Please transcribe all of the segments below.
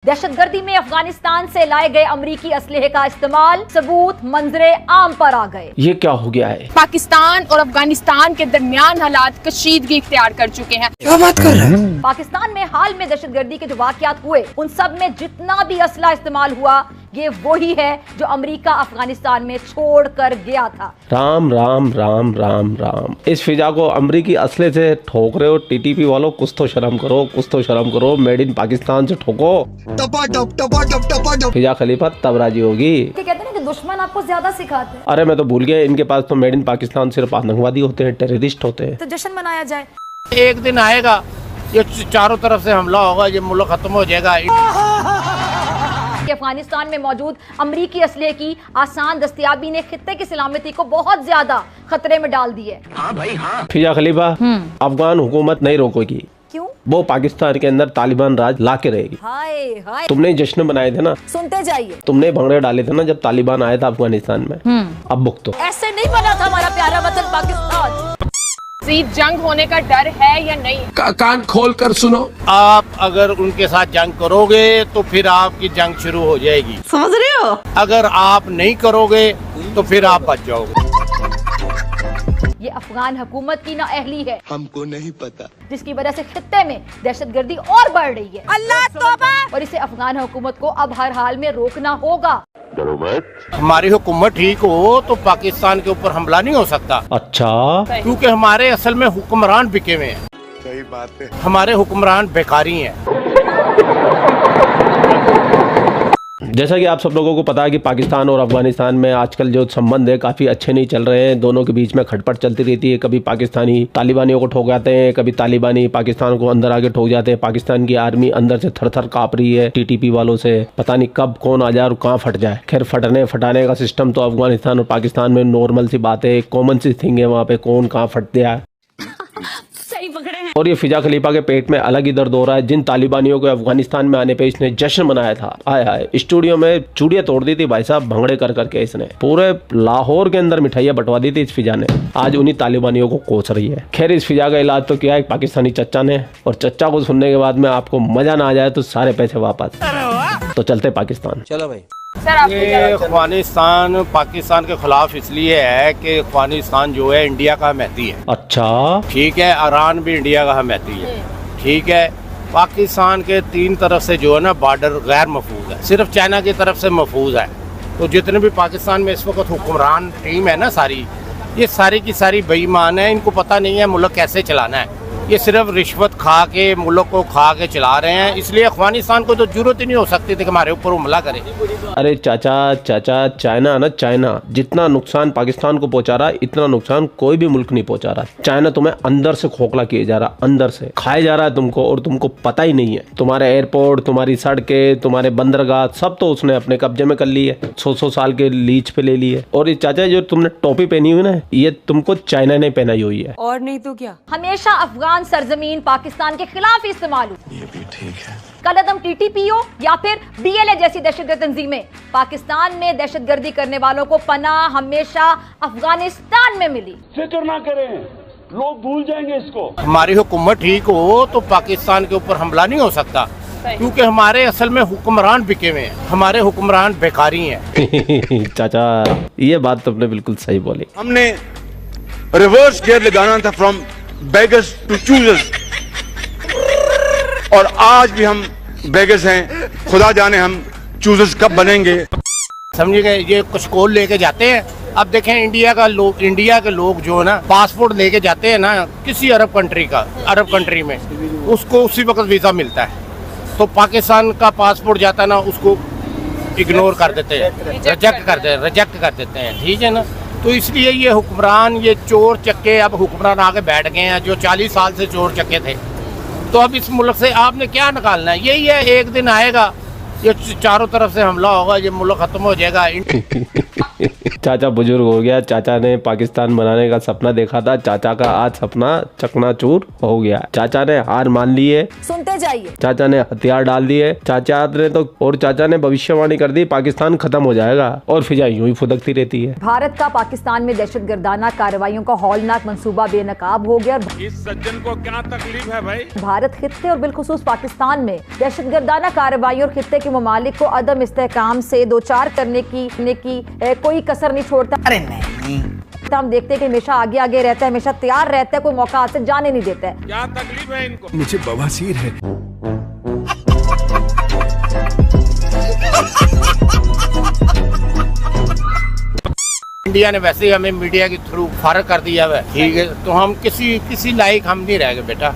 दहशतगर्दी में अफगानिस्तान से लाए गए अमरीकी असलहे का इस्तेमाल, सबूत मंजरे आम पर आ गए। ये क्या हो गया है? पाकिस्तान और अफगानिस्तान के दरमियान हालात कशीदगी इख्तियार कर चुके हैं। क्या बात कर रहे हैं? पाकिस्तान में हाल में दहशतगर्दी के जो वाकयात हुए, उन सब में जितना भी असला इस्तेमाल हुआ, ये वही है जो अमेरिका अफगानिस्तान में छोड़ कर गया था। राम राम राम राम राम, इस फिजा को अमरीकी असले से ठोक रहे हो। टीटीपी वालों, कुछ तो शर्म करो, कुछ तो शर्म करो। मेड इन पाकिस्तान से ठोको। फिजा खलीफा तब राजी होगी। कहते हैं ना कि दुश्मन आपको ज्यादा सिखाते हैं। अरे मैं तो भूल गया, इनके पास तो मेड इन पाकिस्तान सिर्फ आतंकवादी होते हैं, टेररिस्ट होते हैं। तो जश्न मनाया जाए। एक दिन आएगा, ये चारों तरफ से हमला होगा, ये मुल्क खत्म हो जाएगा। अफगानिस्तान में मौजूद अमरीकी असलहे की आसान दस्तयाबी ने खित्ते की सलामती को बहुत ज्यादा खतरे में डाल दी है। हाँ भाई हाँ। फिजा खलीफा, अफगान हुकूमत नहीं रोकेगी। क्यों? वो पाकिस्तान के अंदर तालिबान राज ला के रहेगी। हाय हाय, तुमने जश्न बनाए थे ना, सुनते जाइए। तुमने भंगड़े डाले थे ना जब तालिबान आया था अफगानिस्तान में। अब भुगतो। ऐसे नहीं बना था हमारा प्यारा वतन पाकिस्तान। जंग होने का डर है या नहीं? कान खोल कर सुनो। आप अगर उनके साथ जंग करोगे तो फिर आपकी जंग शुरू हो जाएगी, समझ रहे हो? अगर आप नहीं करोगे तो फिर आप बच जाओगे। ये अफगान हुकूमत की नाअहली है, हमको नहीं पता, जिसकी वजह से खित्ते में दहशतगर्दी और बढ़ रही है। अल्लाह तौबा! और इसे अफगान हुकूमत को अब हर हाल में रोकना होगा। हमारी हुकूमत ठीक हो तो पाकिस्तान के ऊपर हमला नहीं हो सकता। अच्छा, क्योंकि हमारे असल में हुक्मरान बिके हुए हैं। सही बात है। हमारे हुक्मरान बेकारी हैं। जैसा कि आप सब लोगों को पता है कि पाकिस्तान और अफगानिस्तान में आजकल जो संबंध है काफ़ी अच्छे नहीं चल रहे हैं। दोनों के बीच में खटपट चलती रहती है। कभी पाकिस्तानी तालिबानियों को ठोक जाते हैं, कभी तालिबानी पाकिस्तान को अंदर आके ठोक जाते हैं। पाकिस्तान की आर्मी अंदर से थर थर काँप रही है टीटीपी वालों से। पता नहीं कब कौन आ जाए और कहाँ फट जाए। खैर, फटाने का सिस्टम तो अफगानिस्तान और पाकिस्तान में नॉर्मल सी बात है, कॉमन सी थिंग है। वहाँ पे कौन कहाँ फट जाए। और ये फिजा खलीफा के पेट में अलग ही दर्द हो रहा है। जिन तालिबानियों को अफगानिस्तान में आने पे इसने जश्न मनाया था, आया स्टूडियो में चूड़ियां तोड़ दी थी भाई साहब, भंगड़े कर करके इसने पूरे लाहौर के अंदर मिठाइयां बंटवा दी थी इस फिजा ने। आज उन्हीं तालिबानियों को कोस रही है। खैर, इस फिजा का इलाज तो किया एक पाकिस्तानी चच्चा ने, और चच्चा को सुनने के बाद में आपको मजा ना आ जाए तो सारे पैसे वापस। तो चलते पाकिस्तान। चलो भाई। सर, ये अफगानिस्तान पाकिस्तान के खिलाफ इसलिए है कि अफगानिस्तान जो है इंडिया का हमेती है। अच्छा, ठीक है, ईरान भी इंडिया का हमेती है। ठीक है, पाकिस्तान के तीन तरफ से जो है ना बॉर्डर गैर महफूज है, सिर्फ चाइना की तरफ से महफूज है। तो जितने भी पाकिस्तान में इस वक्त हुक्मरान टीम है ना सारी, ये सारी की सारी बेईमान है। इनको पता नहीं है मुल्क कैसे चलाना है। ये सिर्फ रिश्वत खा के मुल्क को खा के चला रहे हैं। इसलिए अफगानिस्तान को तो जरूरत ही नहीं हो सकती थी कि हमारे ऊपर हमला करे। अरे चाचा, चाइना ना, चाइना जितना नुकसान पाकिस्तान को पहुंचा रहा है, इतना नुकसान कोई भी मुल्क नहीं पहुंचा रहा। चाइना तुम्हें अंदर से खोखला किए जा रहा, अंदर से खाए जा रहा है तुमको, और तुमको पता ही नहीं है। तुम्हारे एयरपोर्ट, तुम्हारी सड़कें, तुम्हारे बंदरगाह सब तो उसने अपने कब्जे में कर ली है। 100 साल के लीज पे ले ली है। और ये चाचा जो तुमने टोपी पहनी हुई ना, ये तुमको चाइना ने पहनाई हुई है। और नहीं तो क्या, हमेशा अफगान सरजमीन पाकिस्तान के खिलाफ ही इस्तेमाल हुई। ये भी ठीक है। कलअदम टीटीपी हो या फिर बीएलए जैसी दहशतगर्द तंजीमें, पाकिस्तान में दहशतगर्दी करने वालों को पनाह हमेशा अफगानिस्तान में मिली। फिक्र ना करें, लोग भूल जाएंगे इसको। हमारी हुकूमत ठीक हो तो पाकिस्तान के ऊपर हमला नहीं हो सकता, क्योंकि हमारे असल में हुक्मरान बिके हुए हैं। हमारे हुक्मरान बेकारी हैं। चाचा, ये बात तुमने बिल्कुल सही बोली। हमने रिवर्स गियर लगाना था, फ्रॉम बेगर्स टू चूजर्स, और आज भी हम बेगर्स हैं। खुदा जाने हम चूजर्स कब बनेंगे। समझे गए? ये कुछ कॉल लेके जाते हैं। अब देखें, इंडिया के लोग जो है ना पासपोर्ट लेके जाते हैं ना किसी अरब कंट्री में, उसको उसी वक्त वीजा मिलता है। तो पाकिस्तान का पासपोर्ट जाता है ना, उसको इग्नोर कर देते हैं, रिजेक्ट कर देते हैं। ठीक है ना? तो इसलिए ये हुक्मरान, ये चोर चक्के अब हुक्मरान आके बैठ गए हैं, जो 40 साल से चोर चक्के थे। तो अब इस मुल्क से आपने क्या निकालना है? यही है, एक दिन आएगा, ये चारों तरफ से हमला होगा, ये मुल्क खत्म हो जाएगा। चाचा बुजुर्ग हो गया, चाचा ने पाकिस्तान बनाने का सपना देखा था, चाचा का आज सपना चकनाचूर हो गया। चाचा ने हार मान ली है, सुनते जाइए। चाचा ने हथियार डाल दिए, चाचा ने भविष्यवाणी कर दी पाकिस्तान खत्म हो जाएगा, और फिजा यूं ही फुदकती रहती है। भारत का पाकिस्तान में दहशतगर्दाना कार्रवाइयों का हौलनाक मंसूबा बेनकाब हो गया। इस सज्जन को क्या तकलीफ है भाई? भारत खित्ते और बिलखुसूस पाकिस्तान में दहशतगर्दाना कार्रवाइयों और खित्ते के ममालिक को अदम इस्तेहकाम से दो चार करने की कोई कसर नहीं छोड़ता। अरे नहीं, हम देखते हैं कि हमेशा आगे आगे रहता है, हमेशा तैयार रहता है, कोई मौका हाथ से जाने नहीं देता है। क्या तकलीफ है इनको? मुझे बवासीर है। इंडिया ने वैसे ही हमें मीडिया के थ्रू फारग कर दिया है, ठीक है, तो हम किसी लायक हम नहीं रह गए बेटा।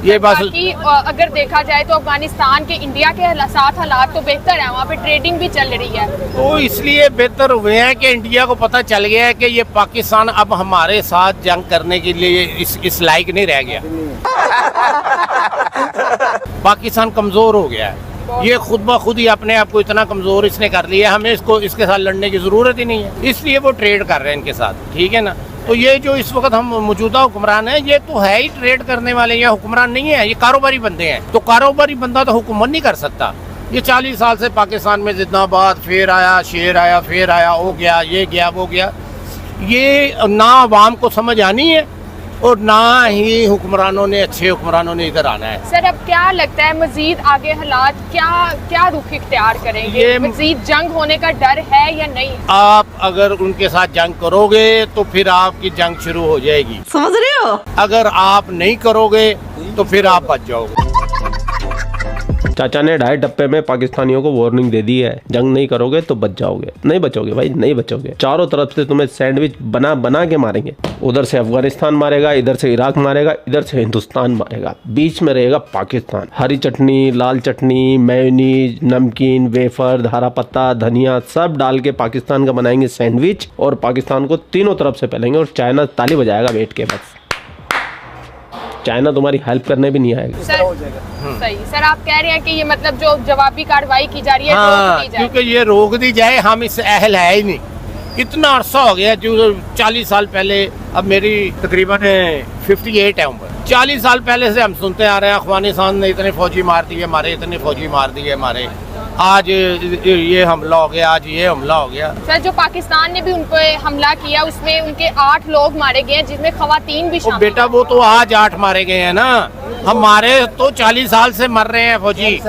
ये बात बाकी अगर देखा जाए तो अफगानिस्तान के इंडिया के साथ हालात तो बेहतर है, वहाँ पे ट्रेडिंग भी चल रही है। तो इसलिए बेहतर हुए हैं कि इंडिया को पता चल गया है कि ये पाकिस्तान अब हमारे साथ जंग करने के लिए इस लायक नहीं रह गया। पाकिस्तान कमजोर हो गया है, ये खुद ब खुद ही अपने आप को इतना कमजोर इसने कर लिया, हमें इसके साथ लड़ने की जरूरत ही नहीं है, इसलिए वो ट्रेड कर रहे हैं इनके साथ, ठीक है ना। तो ये जो इस वक्त हम मौजूदा हुक्मरान हैं, ये तो है ही ट्रेड करने वाले, ये हुक्मरान नहीं है, ये कारोबारी बंदे हैं। तो कारोबारी बंदा तो हुकूमत नहीं कर सकता। ये 40 साल से पाकिस्तान में जिंदाबाद, फिर आया, शेर आया, फिर आया, हो गया, ये गया, वो गया, ये ना अवाम को समझ आनी है और ना ही हुक्मरानों ने, अच्छे हुक्मरानों ने इधर आना है। सर अब क्या लगता है मजीद आगे हालात क्या रुख इख्तियार करेंगे? मजीद जंग होने का डर है या नहीं? आप अगर उनके साथ जंग करोगे तो फिर आपकी जंग शुरू हो जाएगी, समझ रहे हो? अगर आप नहीं करोगे तो फिर आप बच जाओगे। चाचा ने 2.5 टप्पे में पाकिस्तानियों को वार्निंग दे दी है, जंग नहीं करोगे तो बच जाओगे। नहीं बचोगे भाई, नहीं बचोगे। चारों तरफ से तुम्हें सैंडविच बना बना के मारेंगे। उधर से अफगानिस्तान मारेगा, इधर से इराक मारेगा, इधर से हिंदुस्तान मारेगा, बीच में रहेगा पाकिस्तान। हरी चटनी, लाल चटनी, मेयोनीज, नमकीन, वेफर, हरा पत्ता, धनिया सब डाल के पाकिस्तान का बनाएंगे सैंडविच, और पाकिस्तान को तीनों तरफ से पहलेंगे, और चाइना ताली बजाएगा बैठ के। बस चाइना तुम्हारी हेल्प करने भी नहीं आएगा। सही सर, आप कह रहे हैं कि ये मतलब जो जवाबी कार्रवाई की जा रही है, हाँ, रोक दी जाए। क्योंकि ये रोक दी जाए, हम इस अहल है ही नहीं। इतना अरसा हो गया, जो 40 साल पहले, अब मेरी तकरीबन 58 है उम्र, 40 साल पहले से हम सुनते आ रहे हैं अफगानिस्तान ने इतने फौजी मार दिए हमारे, इतने फौजी मार दिए हमारे, आज ये हमला हो गया, आज ये हमला हो गया। सर जो पाकिस्तान ने भी उन पे हमला किया, उसमें उनके 8 लोग मारे गए, जिसमें खवातीन भी शामिल। बेटा वो तो आज 8 मारे गए हैं ना, हमारे तो 40 साल से मर रहे हैं फौजी।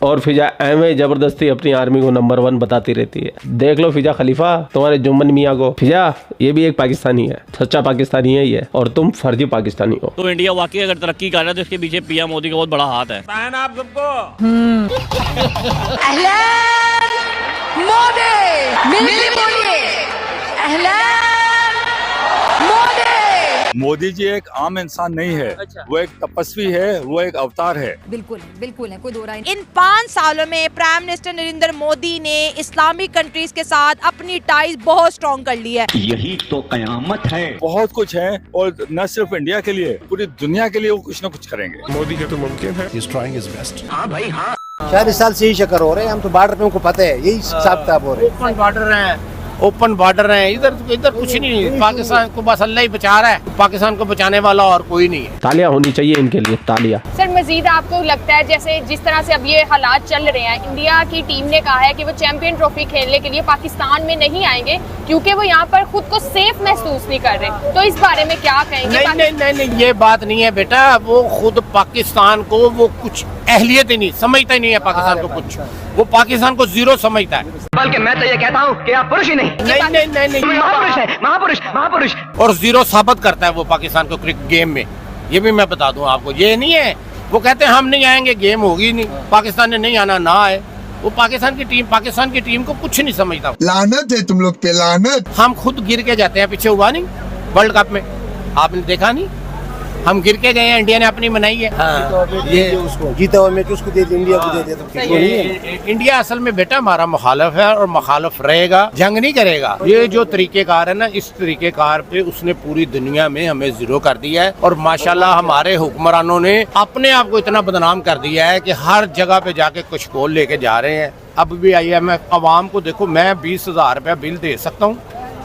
और फिजा एवं जबरदस्ती अपनी आर्मी को नंबर 1 बताती रहती है। देख लो फिजा खलीफा, तुम्हारे जुम्मन मियाँ को। फिजा ये भी एक पाकिस्तानी है, सच्चा पाकिस्तानी है ये, और तुम फर्जी पाकिस्तानी हो। तो इंडिया वाकई अगर तरक्की कर रहा है तो इसके पीछे पीएम मोदी का बहुत बड़ा हाथ है। आप सबको मोदी जी एक आम इंसान नहीं है। वो एक तपस्वी है, वो एक अवतार है। बिल्कुल बिल्कुल है, कोई दो राय नहीं। इन 5 सालों में प्राइम मिनिस्टर नरेंद्र मोदी ने इस्लामिक कंट्रीज के साथ अपनी टाइज बहुत स्ट्रॉन्ग कर ली है। यही तो कयामत है। बहुत कुछ है, और न सिर्फ इंडिया के लिए, पूरी दुनिया के लिए वो कुछ न कुछ करेंगे। मोदी के तो मुमकिन है। He's trying his best. हाँ भाई हाँ। 40 साल से ही चक्कर हो रहे हैं, हम तो बॉर्डर पे उनको पता है, यही हिसाब किताब हो रहे हैं। ओपन बॉर्डर है, ओपन बॉर्डर है, इधर कुछ नहीं। पाकिस्तान को बस अल्लाह ही बचा रहा है, पाकिस्तान को बचाने वाला और कोई नहीं है। तालियां होनी चाहिए इनके लिए, तालियां। सर मजीद आपको लगता है जैसे जिस तरह से अब ये हालात चल रहे हैं, इंडिया की टीम ने कहा है कि वो चैंपियन ट्रॉफी खेलने के लिए पाकिस्तान में नहीं आएंगे क्योंकि वो यहाँ पर खुद को सेफ महसूस नहीं कर रहे, तो इस बारे में क्या कहेंगे? नहीं, ये बात नहीं है बेटा, वो खुद पाकिस्तान को वो कुछ अहलियत ही नहीं समझता, ही नहीं है पाकिस्तान को कुछ, वो पाकिस्तान को जीरो समझता है। बल्कि मैं तो ये कहता हूँ कि आप पुरुष ही नहीं, नहीं, महापुरुष है, महापुरुष। और जीरो साबित करता है वो पाकिस्तान को क्रिकेट गेम में, ये भी मैं बता दूं आपको। ये नहीं है वो कहते हैं हम नहीं आएंगे, गेम होगी नहीं, पाकिस्तान ने नहीं आना, ना आए। वो पाकिस्तान की टीम को कुछ नहीं समझता। लानत है तुम लोग पे, लानत। हम खुद गिर के जाते हैं, पीछे हुआ नहीं वर्ल्ड कप में, आपने देखा नहीं, हम गिर के गए हैं, इंडिया ने अपनी बनाई है। ये उसको जीता हुआ मैच उसको दे दे, इंडिया को दे दे तो ठीक नहीं है। इंडिया असल में बेटा हमारा मुखालिफ है और मुखालिफ रहेगा, जंग नहीं करेगा। ये जो तरीकेकार है ना, इस तरीकेकार पे उसने पूरी दुनिया में हमें जीरो कर दिया है। और माशाल्लाह हमारे हुक्मरानों ने अपने आप को इतना बदनाम कर दिया है कि हर जगह पे जाके कुछ कॉल लेके जा रहे हैं। अब भी IMF अवाम को देखो, मैं 20,000 रुपया बिल दे सकता हूँ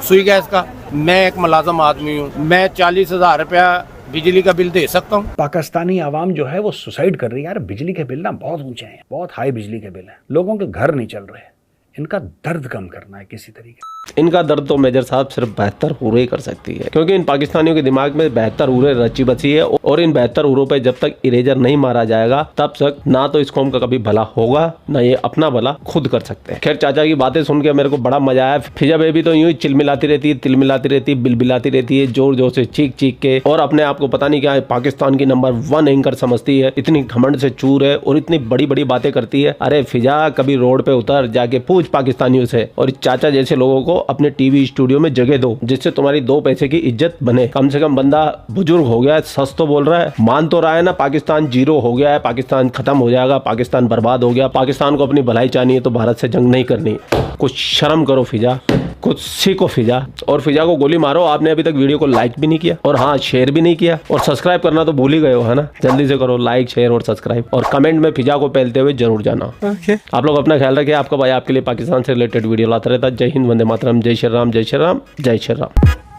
सुई गैस का, मैं एक मुलाजम आदमी हूँ, मैं 40,000 रुपया बिजली का बिल दे सकता हूँ। पाकिस्तानी आवाम जो है वो सुसाइड कर रही है यार। बिजली के बिल ना बहुत ऊंचे हैं, बहुत हाई बिजली के बिल हैं, लोगों के घर नहीं चल रहे। इनका दर्द कम करना है किसी तरीके। इनका दर्द तो मेजर साहब सिर्फ बेहतर उरे ही कर सकती है, क्योंकि इन पाकिस्तानियों के दिमाग में बेहतर उरे रची बची है और इन बेहतर उरों पे जब तक इरेजर नहीं मारा जाएगा तब तक ना तो इस कौम का कभी भला होगा ना ये अपना भला खुद कर सकते हैं। खैर चाचा की बातें सुन के मेरे को बड़ा मजा आया। फिजा बेबी तो यूं ही चिलमिलाती रहती है, तिलमिलाती रहती है, बिलबिलाती रहती है, जोर जोर से चीख चीख के, और अपने आप को पता नहीं क्या पाकिस्तान की नंबर 1 एंकर समझती है। इतनी घमंड से चूर है और इतनी बड़ी बड़ी बातें करती है। अरे फिजा कभी रोड पे उतर, जाके पूछ पाकिस्तानियों से, और चाचा जैसे लोगों को अपने टीवी स्टूडियो में जगह दो जिससे तुम्हारी 2 पैसे की इज्जत बने। कम से कम बंदा बुजुर्ग हो गया है, सच तो बोल रहा है, मान तो रहा है ना पाकिस्तान जीरो हो गया है, पाकिस्तान खत्म हो जाएगा, पाकिस्तान बर्बाद हो गया, पाकिस्तान को अपनी भलाई चाहनी है तो भारत से जंग नहीं करनी। कुछ शर्म करो फिजा, कुछ सीखो फिजा। और फिजा को गोली मारो। आपने अभी तक वीडियो को लाइक भी नहीं किया और हाँ शेयर भी नहीं किया, और सब्सक्राइब करना तो भूल ही गए हो, है ना? जल्दी से करो लाइक, शेयर और सब्सक्राइब, और कमेंट में फिजा को पहलते हुए जरूर जाना। आप लोग अपना ख्याल रखिए। आपका भाई आपके लिए पाकिस्तान से रिलेटेड वीडियो लाता रहता है। जय हिंद, वंदे मातरम, जय श्री राम, जय श्री राम, जय श्री राम।